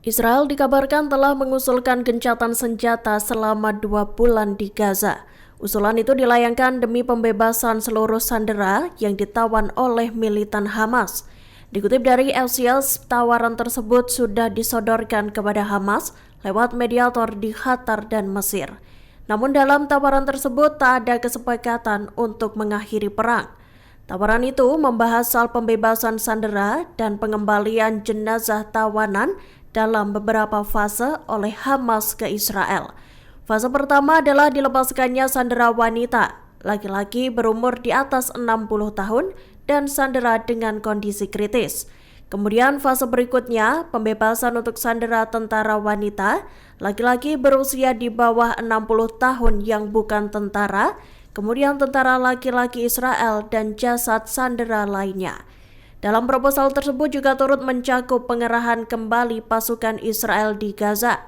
Israel dikabarkan telah mengusulkan gencatan senjata selama 2 bulan di Gaza. Usulan itu dilayangkan demi pembebasan seluruh sandera yang ditawan oleh militan Hamas. Dikutip dari Axios, tawaran tersebut sudah disodorkan kepada Hamas lewat mediator di Qatar dan Mesir. Namun dalam tawaran tersebut tak ada kesepakatan untuk mengakhiri perang. Tawaran itu membahas soal pembebasan sandera dan pengembalian jenazah tawanan dalam beberapa fase oleh Hamas ke Israel. Fase pertama adalah dilepaskannya sandera wanita, laki-laki berumur di atas 60 tahun dan sandera dengan kondisi kritis. Kemudian fase berikutnya, pembebasan untuk sandera tentara wanita, laki-laki berusia di bawah 60 tahun yang bukan tentara, kemudian tentara laki-laki Israel dan jasad sandera lainnya. Dalam proposal tersebut juga turut mencakup pengerahan kembali pasukan Israel di Gaza.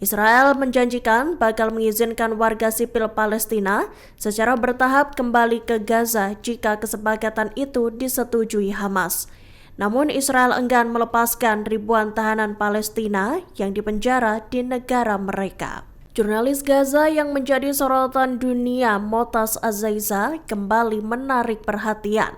Israel menjanjikan bakal mengizinkan warga sipil Palestina secara bertahap kembali ke Gaza jika kesepakatan itu disetujui Hamas. Namun Israel enggan melepaskan ribuan tahanan Palestina yang dipenjara di negara mereka. Jurnalis Gaza yang menjadi sorotan dunia, Moataz Azzaiza, kembali menarik perhatian.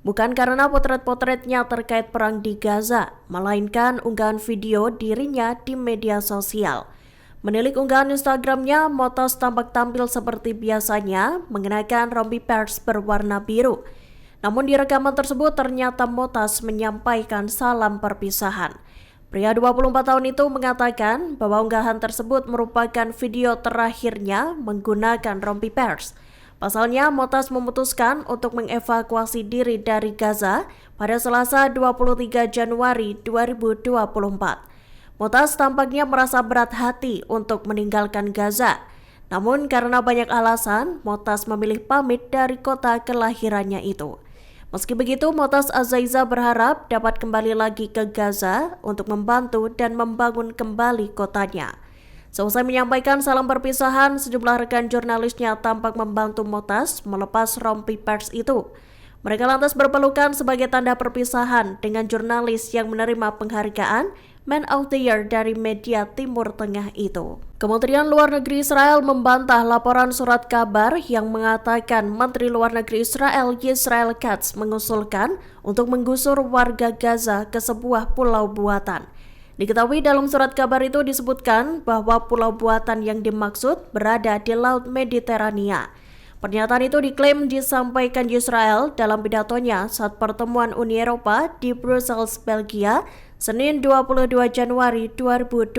Bukan karena potret-potretnya terkait perang di Gaza, melainkan unggahan video dirinya di media sosial. Menilik unggahan Instagramnya, Moataz tampak tampil seperti biasanya, mengenakan rompi pers berwarna biru. Namun di rekaman tersebut ternyata Moataz menyampaikan salam perpisahan. Pria 24 tahun itu mengatakan bahwa unggahan tersebut merupakan video terakhirnya menggunakan rompi pers. Pasalnya, Moataz memutuskan untuk mengevakuasi diri dari Gaza pada Selasa 23 Januari 2024. Moataz tampaknya merasa berat hati untuk meninggalkan Gaza. Namun karena banyak alasan, Moataz memilih pamit dari kota kelahirannya itu. Meski begitu, Moataz Azzaiza berharap dapat kembali lagi ke Gaza untuk membantu dan membangun kembali kotanya. Seusai menyampaikan salam perpisahan, sejumlah rekan jurnalisnya tampak membantu Moataz melepas rompi pers itu. Mereka lantas berpelukan sebagai tanda perpisahan dengan jurnalis yang menerima penghargaan Man of the Year dari media Timur Tengah itu. Kementerian Luar Negeri Israel membantah laporan surat kabar yang mengatakan Menteri Luar Negeri Israel Yisrael Katz mengusulkan untuk menggusur warga Gaza ke sebuah pulau buatan. Diketahui dalam surat kabar itu disebutkan bahwa pulau buatan yang dimaksud berada di Laut Mediterania. Pernyataan itu diklaim disampaikan Israel dalam pidatonya saat pertemuan Uni Eropa di Brussels, Belgia, Senin 22 Januari 2024.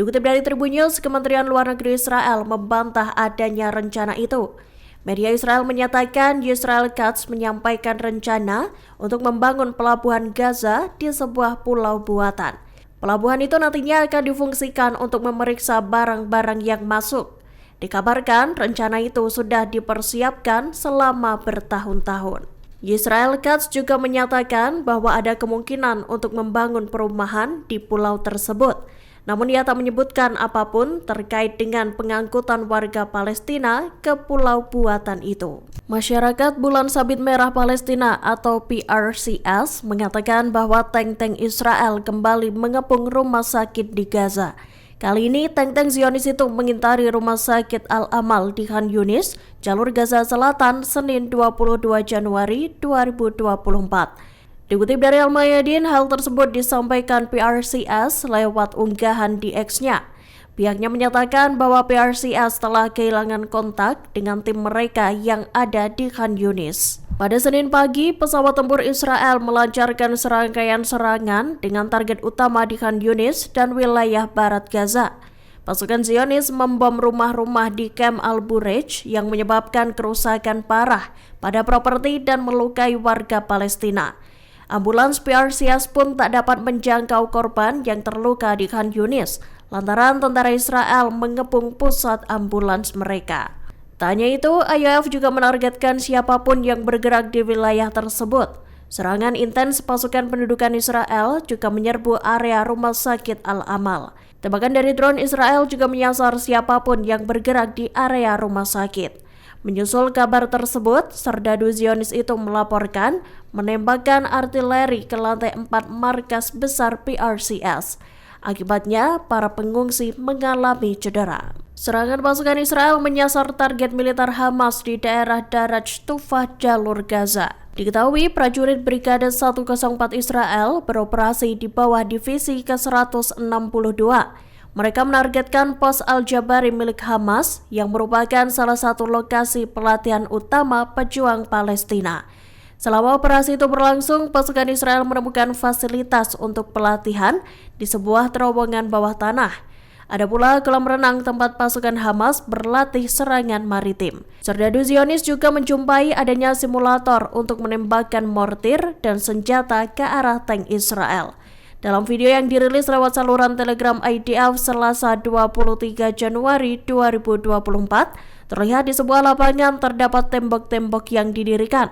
Dikutip dari Tribun News, Kementerian Luar Negeri Israel membantah adanya rencana itu. Media Israel menyatakan Yisrael Katz menyampaikan rencana untuk membangun pelabuhan Gaza di sebuah pulau buatan. Pelabuhan itu nantinya akan difungsikan untuk memeriksa barang-barang yang masuk. Dikabarkan rencana itu sudah dipersiapkan selama bertahun-tahun. Yisrael Katz juga menyatakan bahwa ada kemungkinan untuk membangun perumahan di pulau tersebut. Namun ia tak menyebutkan apapun terkait dengan pengangkutan warga Palestina ke pulau buatan itu. Masyarakat Bulan Sabit Merah Palestina atau PRCS mengatakan bahwa tank-tank Israel kembali mengepung rumah sakit di Gaza. Kali ini tank-tank Zionis itu mengintari rumah sakit Al-Amal di Khan Yunis, jalur Gaza Selatan, Senin 22 Januari 2024. Dikutip dari Al-Mayadin, hal tersebut disampaikan PRCS lewat unggahan di X-nya. Pihaknya menyatakan bahwa PRCS telah kehilangan kontak dengan tim mereka yang ada di Khan Yunis. Pada Senin pagi, pesawat tempur Israel melancarkan serangkaian serangan dengan target utama di Khan Yunis dan wilayah barat Gaza. Pasukan Zionis membom rumah-rumah di Camp Al-Burej yang menyebabkan kerusakan parah pada properti dan melukai warga Palestina. Ambulans PRCS pun tak dapat menjangkau korban yang terluka di Khan Yunis lantaran tentara Israel mengepung pusat ambulans mereka. Tak hanya itu, IAF juga menargetkan siapapun yang bergerak di wilayah tersebut. Serangan intens pasukan pendudukan Israel juga menyerbu area rumah sakit Al-Amal. Tembakan dari drone Israel juga menyasar siapapun yang bergerak di area rumah sakit. Menyusul kabar tersebut, serdadu Zionis itu melaporkan menembakkan artileri ke lantai 4 markas besar PRCS. Akibatnya, para pengungsi mengalami cedera. Serangan pasukan Israel menyasar target militer Hamas di daerah Daraj Tufah, jalur Gaza. Diketahui prajurit Brigade 104 Israel beroperasi di bawah divisi ke-162. Mereka menargetkan pos Al-Jabari milik Hamas yang merupakan salah satu lokasi pelatihan utama pejuang Palestina. Selama operasi itu berlangsung, pasukan Israel menemukan fasilitas untuk pelatihan di sebuah terowongan bawah tanah. Ada pula kolam renang tempat pasukan Hamas berlatih serangan maritim. Serdadu Zionis juga menjumpai adanya simulator untuk menembakkan mortir dan senjata ke arah tank Israel. Dalam video yang dirilis lewat saluran Telegram IDF Selasa 23 Januari 2024, terlihat di sebuah lapangan terdapat tembok-tembok yang didirikan.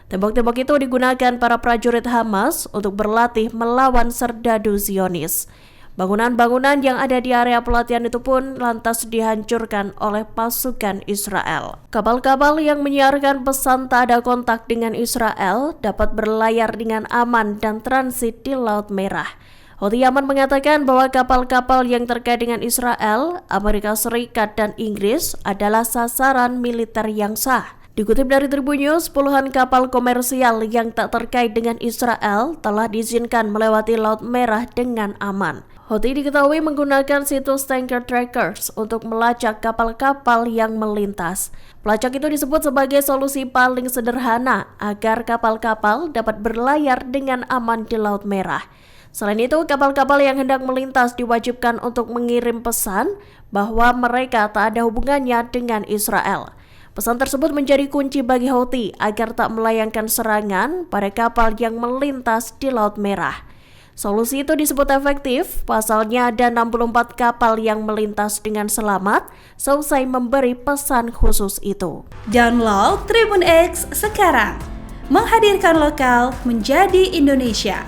Tembok-tembok itu digunakan para prajurit Hamas untuk berlatih melawan serdadu Zionis. Bangunan-bangunan yang ada di area pelatihan itu pun lantas dihancurkan oleh pasukan Israel. Kapal-kapal yang menyiarkan pesan tak ada kontak dengan Israel dapat berlayar dengan aman dan transit di Laut Merah. Houthi Yaman mengatakan bahwa kapal-kapal yang terkait dengan Israel, Amerika Serikat, dan Inggris adalah sasaran militer yang sah. Dikutip dari Tribun News, puluhan kapal komersial yang tak terkait dengan Israel telah diizinkan melewati Laut Merah dengan aman. Houthi diketahui menggunakan situs Tanker Trackers untuk melacak kapal-kapal yang melintas. Pelacak itu disebut sebagai solusi paling sederhana agar kapal-kapal dapat berlayar dengan aman di Laut Merah. Selain itu, kapal-kapal yang hendak melintas diwajibkan untuk mengirim pesan bahwa mereka tak ada hubungannya dengan Israel. Pesan tersebut menjadi kunci bagi Houthi agar tak melayangkan serangan pada kapal yang melintas di Laut Merah. Solusi itu disebut efektif, pasalnya ada 64 kapal yang melintas dengan selamat selesai memberi pesan khusus itu. Download Tribun X sekarang, menghadirkan lokal menjadi Indonesia.